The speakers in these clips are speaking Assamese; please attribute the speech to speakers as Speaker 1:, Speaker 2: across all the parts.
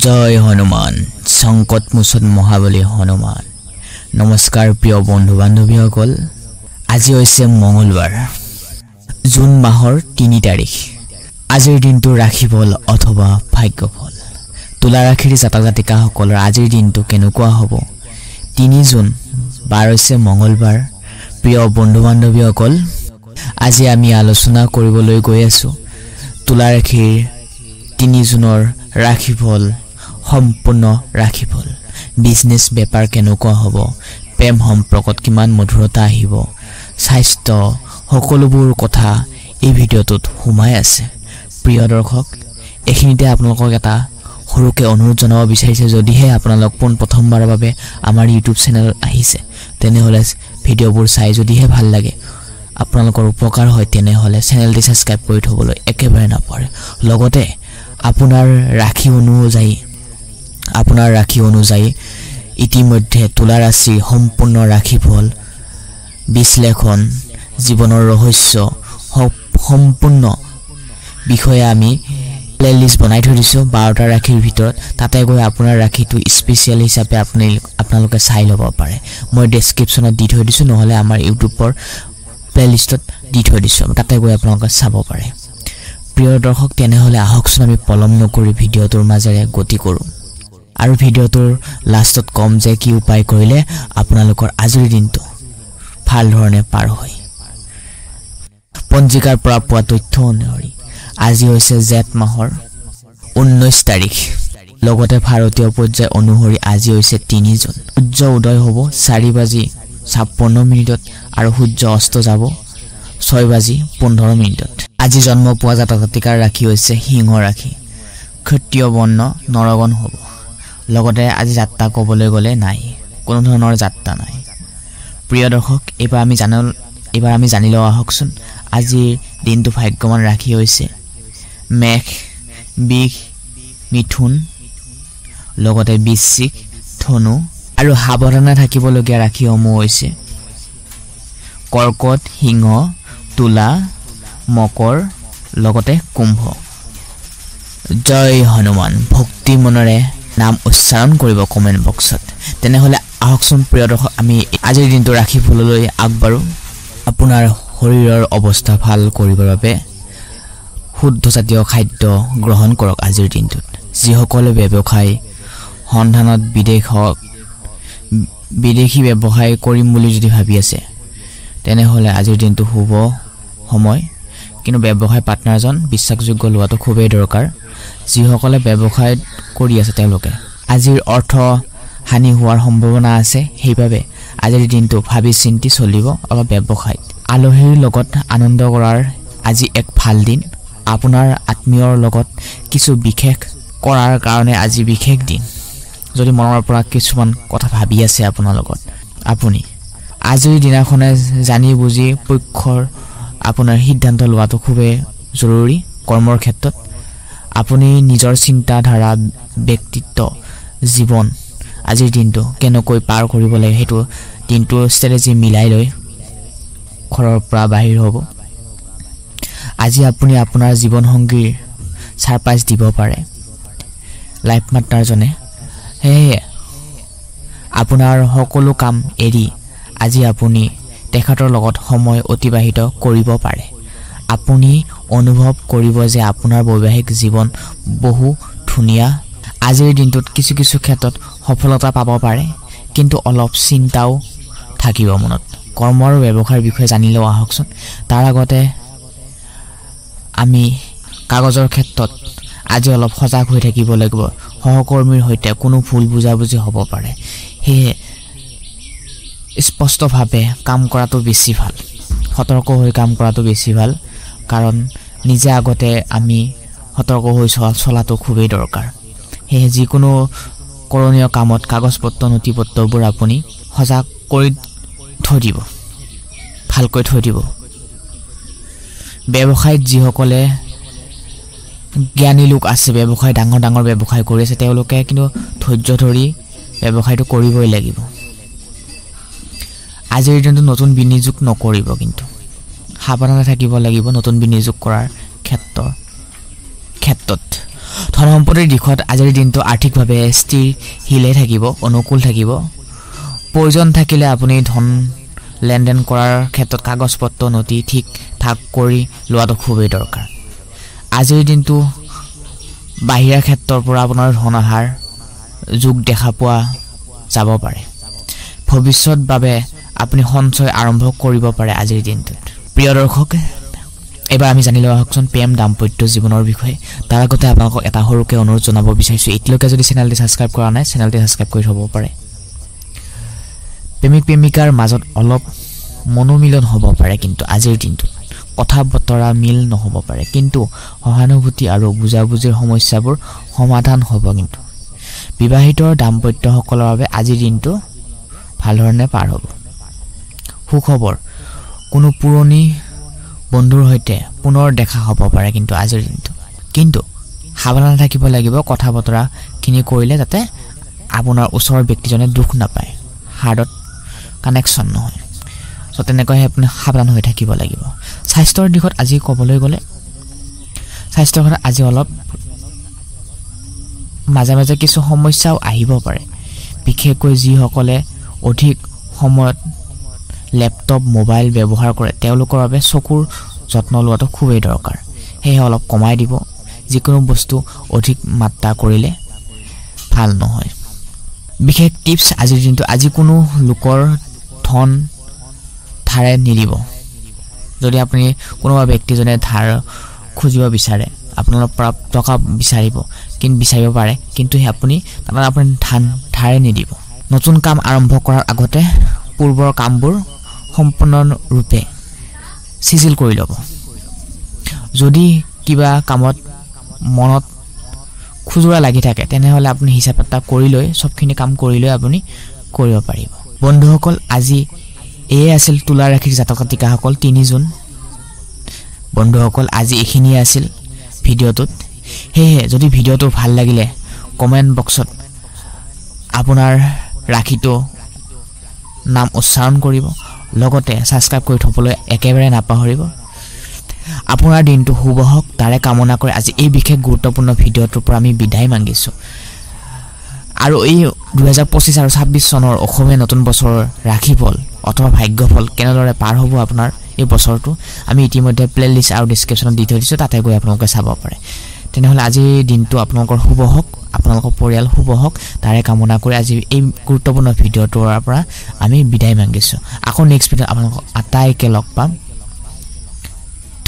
Speaker 1: জয় হনুমান সংকট মোচন মহাবলী হনুমান। নমস্কাৰ প্ৰিয় বন্ধু বান্ধৱীসকল, আজি হৈছে মঙলবাৰ, জুন মাহৰ ৩ তাৰিখ। আজিৰ দিনটো ৰাশিফল অথবা ভাগ্যফল। তুলা ৰাশিৰ জাতক জাতিকাসকলৰ আজিৰ দিনটো কেনেকুৱা হ'ব? ৩ জুন বাৰ হৈছে মঙলবাৰ। প্ৰিয় বন্ধু বান্ধৱীসকল, আজি আমি আলোচনা কৰিবলৈ গৈ আছো তুলা ৰাশিৰ ৩ জুনৰ ৰাশিফল, সম্পূৰ্ণ ৰাশিফল। বিজনেছ বেপাৰ কেনেকুৱা হ'ব, প্ৰেম সম্পৰ্কত কিমান মধুৰতা আহিব, স্বাস্থ্য, সকলোবোৰ কথা এই ভিডিঅ'টোত সোমাই আছে। প্ৰিয় দৰ্শক, এইখিনিতে আপোনালোকক এটা সৰুকৈ অনুৰোধ জনাব বিচাৰিছে, যদিহে আপোনালোক প্ৰথমবাৰৰ বাবে আমাৰ ইউটিউব চেনেল আহিছে তেনেহ'লে ভিডিঅ'বোৰ চাই যদিহে ভাল লাগে, আপোনালোকৰ উপকাৰ হয়, তেনেহ'লে চেনেলটি ছাবস্ক্ৰাইব কৰি থ'বলৈ একেবাৰে নাপাহৰে। লগতে আপোনাৰ ৰাশি অনুযায়ী ইতিমধ্যে তুলা ৰাশিৰ সম্পূৰ্ণ ৰাশিফল বিশ্লেষণ, জীৱনৰ ৰহস্য সম্পূৰ্ণ বিষয়ে আমি প্লেলিষ্ট বনাই থৈ দিছোঁ 12টা ৰাশিৰ ভিতৰত। তাতে গৈ আপোনাৰ ৰাশিটো স্পেচিয়েল হিচাপে আপোনালোকে চাই ল'ব পাৰে। মই ডেছক্ৰিপশ্যনত দি থৈ দিছোঁ, নহ'লে আমাৰ ইউটিউবৰ প্লেলিষ্টত দি থৈ দিছোঁ, তাতে গৈ আপোনালোকে চাব পাৰে। প্ৰিয় দৰ্শক, তেনেহ'লে আহকচোন আমি পলম নকৰি ভিডিঅ'টোৰ মাজেৰে গতি কৰোঁ আৰু ভিডিঅ'টোৰ লাষ্টত ক'ম যে কি উপায় কৰিলে আপোনালোকৰ আজিৰ দিনটো ভাল ধৰণে পাৰ হয়। পঞ্জিকাৰ পৰা পোৱা তথ্য অনুসৰি আজি হৈছে জেঠ মাহৰ 19 তাৰিখ। লগতে ভাৰতীয় পৰ্যায় অনুসৰি আজি হৈছে 3 জুন। সূৰ্য উদয় হ'ব 4:56 আৰু সূৰ্য অস্ত যাব 6:15। আজি জন্ম পোৱা জাতক জাতিকাৰ ৰাশি হৈছে সিংহ ৰাশি। ক্ষত্ৰিয় বৰ্ণ নৰগণ হ'ব। লগতে আজি যাত্ৰা ক'বলৈ গ'লে নাই, কোনো ধৰণৰ যাত্ৰা নাই। প্ৰিয় দৰ্শক, এইবাৰ আমি জানি লওঁ আহকচোন আজিৰ দিনটো ভাগ্যৱান ৰাশি হৈছে মেষ, বৃষ, মিথুন, লগতে বৃশ্চিক, ধনু। আৰু সাৱধানে থাকিবলগীয়া ৰাশিসমূহ হৈছে কৰ্কট, সিংহ, তুলা, মকৰ, লগতে কুম্ভ। জয় হনুমান ভক্তি মনেৰে নাম উচ্চাৰণ কৰিব কমেণ্ট বক্সত। তেনেহ'লে আহকচোন প্ৰিয় দৰ্শক, আমি আজিৰ দিনটো ৰাশিফললৈ আগবাঢ়োঁ। আপোনাৰ শৰীৰৰ অৱস্থা ভাল কৰিবৰ বাবে শুদ্ধ জাতীয় খাদ্য গ্ৰহণ কৰক আজিৰ দিনটোত। যিসকলে ব্যৱসায় সন্ধানত বিদেশী ব্যৱসায় কৰিম বুলি যদি ভাবি আছে, তেনেহ'লে আজিৰ দিনটো শুভ সময়, কিন্তু ব্যৱসায় পাৰ্টনাৰজন বিশ্বাসযোগ্য লোৱাটো খুবেই দৰকাৰ। যিসকলে ব্যৱসায় কৰি আছে তেওঁলোকে আজিৰ অৰ্থ হানি হোৱাৰ সম্ভাৱনা আছে, সেইবাবে আজিৰ দিনটো ভাবি চিন্তি চলিব। অলপ ব্যৱসায়ত আলহীৰ লগত আনন্দ কৰাৰ আজি এক ভাল দিন। আপোনাৰ আত্মীয়ৰ লগত কিছু বিশেষ কৰাৰ কাৰণে আজি বিশেষ দিন। যদি মনৰ পৰা কিছুমান কথা ভাবি আছে আপোনাৰ লগত, আপুনি আজিৰ দিনাখনে জানি বুজি আপোনাৰ সিদ্ধান্ত লোৱাটো খুবেই জৰুৰী। কৰ্মৰ ক্ষেত্ৰত আপুনি নিজৰ চিন্তাধাৰা, ব্যক্তিত্ব, জীৱন আজিৰ দিনটো কেনেকৈ পাৰ কৰিব লাগে সেইটো দিনটোৰ ষ্ট্ৰেটেজি মিলাই লৈ ঘৰৰ পৰা বাহিৰ হ'ব। আজি আপুনি আপোনাৰ জীৱনসংগীৰ ছাৰপ্ৰাইজ দিব পাৰে লাইফ পাৰ্টনাৰজনে। সেয়ে আপোনাৰ সকলো কাম এৰি আজি আপুনি তেখেতৰ লগত সময় অতিবাহিত কৰিব পাৰে। আপুনি অনুভৱ কৰিব যে আপোনাৰ বৈবাহিক জীৱন বহু ধুনীয়া। আজিৰ দিনটোত কিছু ক্ষেত্ৰত সফলতা পাব পাৰে, কিন্তু অলপ চিন্তাও থাকিব মনত। কৰ্ম আৰু ব্যৱসায়ৰ বিষয়ে জানি লওঁ আহকচোন। তাৰ আগতে আমি কাগজৰ ক্ষেত্ৰত আজি অলপ সজাগ হৈ থাকিব লাগিব। সহকৰ্মীৰ সৈতে কোনো ভুল বুজাবুজি হ'ব পাৰে, সেয়ে স্পষ্টভাৱে কাম কৰাটো বেছি ভাল, সতৰ্ক হৈ কাম কৰাটো বেছি ভাল। কাৰণ নিজে আগতে আমি সতৰ্ক হৈ চলাটো খুবেই দৰকাৰ। সেয়ে যিকোনো কৰণীয় কামত কাগজ পত্ৰ নথিপত্ৰবোৰ আপুনি সজাগ কৰি থৈ দিব, ভালকৈ থৈ দিব। ব্যৱসায়ত যিসকলে জ্ঞানী লোক আছে, ব্যৱসায় ডাঙৰ ব্যৱসায় কৰি আছে, তেওঁলোকে কিন্তু ধৈৰ্য ধৰি ব্যৱসায়টো কৰিবই লাগিব। আজিৰ দিনটো নতুন বিনিয়োগ নকৰিব, কিন্তু সাৱধানে থাকিব লাগিব নতুন বিনিয়োগ কৰাৰ ক্ষেত্ৰত। ধন সম্পত্তিৰ দিশত আজিৰ দিনটো আৰ্থিকভাৱে স্থিৰশীলে থাকিব, অনুকূল থাকিব। প্ৰয়োজন থাকিলে আপুনি ধন লেনদেন কৰাৰ ক্ষেত্ৰত কাগজ পত্ৰ নথি ঠিক ঠাক কৰি লোৱাটো খুবেই দৰকাৰ। আজিৰ দিনটো বাহিৰা ক্ষেত্ৰৰ পৰা আপোনাৰ ধন অহাৰ যোগ দেখা পোৱা যাব পাৰে। ভৱিষ্যত বাবে আপুনি সঞ্চয় আৰম্ভ কৰিব পাৰে আজিৰ দিনটোত। প্ৰিয় দৰ্শক, এবাৰ আমি জানি লোৱা হওকচোন প্ৰেম দাম্পত্য জীৱনৰ বিষয়ে। তাৰ আগতে আপোনালোকক এটা সৰুকৈ অনুৰোধ জনাব বিচাৰিছোঁ, এতিয়ালৈকে যদি চেনেলটি ছাবস্ক্ৰাইব কৰা নাই চেনেলটি ছাবস্ক্ৰাইব কৰি থ'ব পাৰে। প্ৰেমিক প্ৰেমিকাৰ মাজত অলপ মনোমিলন হ'ব পাৰে, কিন্তু আজিৰ দিনটোত কথা বতৰা মিল নহ'ব পাৰে, কিন্তু সহানুভূতি আৰু বুজাবুজিৰ সমস্যাবোৰ সমাধান হ'ব। কিন্তু বিবাহিত দাম্পত্যসকলৰ বাবে আজিৰ দিনটো ভাল ধৰণে পাৰ হ'ব। সুখবৰ, কোনো পুৰণি বন্ধুৰ সৈতে পুনৰ দেখা হ'ব পাৰে কিন্তু আজিৰ দিনটো। কিন্তু সাৱধান থাকিব লাগিব কথা বতৰাখিনি কৰিলে, যাতে আপোনাৰ ওচৰৰ ব্যক্তিজনে দুখ নাপায়, হাৰ্টত কানেকশ্যন নহয়। চ' তেনেকৈহে আপুনি সাৱধান হৈ থাকিব লাগিব। স্বাস্থ্যৰ দিশত আজি ক'বলৈ গ'লে স্বাস্থ্যৰ কথা আজি অলপ মাজে মাজে কিছু সমস্যাও আহিব পাৰে, বিশেষকৈ যিসকলে অধিক সময়ত লেপটপ মোবাইল ব্যৱহাৰ কৰে তেওঁলোকৰ বাবে চকুৰ যত্ন লোৱাটো খুবেই দৰকাৰ। সেয়ে অলপ কমাই দিব, যিকোনো বস্তু অধিক মাত্ৰা কৰিলে ভাল নহয়। বিশেষ টিপছ আজিৰ দিনটো, আজি কোনো লোকৰ ধন ধাৰে নিদিব। যদি আপুনি কোনোবা ব্যক্তিজনে ধাৰ খুজিব বিচাৰে, আপোনাৰ পৰা টকা বিচাৰিব পাৰে, কিন্তু সেই আপুনি ধাৰে নিদিব। নতুন কাম আৰম্ভ কৰাৰ আগতে পূৰ্বৰ কামবোৰ সম্পূৰ্ণৰূপে চিজিল কৰি ল'ব। যদি কিবা কামত মনত খুজুৰা লাগি থাকে তেনেহ'লে আপুনি হিচাপ এটা কৰি লৈ চবখিনি কাম কৰি লৈ আপুনি কৰিব পাৰিব। বন্ধুসকল, আজি এয়ে আছিল তুলা ৰাশিৰ জাতক জাতিকাসকল 3 জুন। বন্ধুসকল, আজি এইখিনিয়ে আছিল ভিডিঅ'টোত। সেয়েহে যদি ভিডিঅ'টো ভাল লাগিলে কমেণ্ট বক্সত আপোনাৰ ৰাশিটো নাম উচ্চাৰণ কৰিব, লগতে ছাবস্ক্ৰাইব কৰি থ'বলৈ একেবাৰে নাপাহৰিব। আপোনাৰ দিনটো শুভ হওক তাৰে কামনা কৰি আজি এই বিশেষ গুৰুত্বপূৰ্ণ ভিডিঅ'টোৰ পৰা আমি বিদায় মাগিছোঁ। আৰু এই 2025 আৰু 26 চনৰ অসমীয়া নতুন বছৰৰ ৰাশিফল অথবা ভাগ্যফল কেনেদৰে পাৰ হ'ব আপোনাৰ এই বছৰটো আমি ইতিমধ্যে প্লেলিষ্ট আৰু ডিছক্ৰিপশ্যনত দি থৈ দিছোঁ, তাতে গৈ আপোনালোকে চাব পাৰে। তেনেহ'লে আজিৰ দিনটো আপোনালোকৰ শুভ হওক, আপোনালোকৰ পৰিয়াল শুভ হওক তাৰে কামনা কৰি আজি এই গুৰুত্বপূৰ্ণ ভিডিঅ'টোৰ পৰা আমি বিদায় মাগিছোঁ। আকৌ নেক্সট ভিডিঅ'ত আপোনালোকক আটাইকে লগ পাম।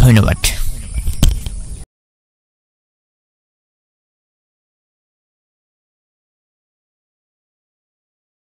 Speaker 1: ধন্যবাদ।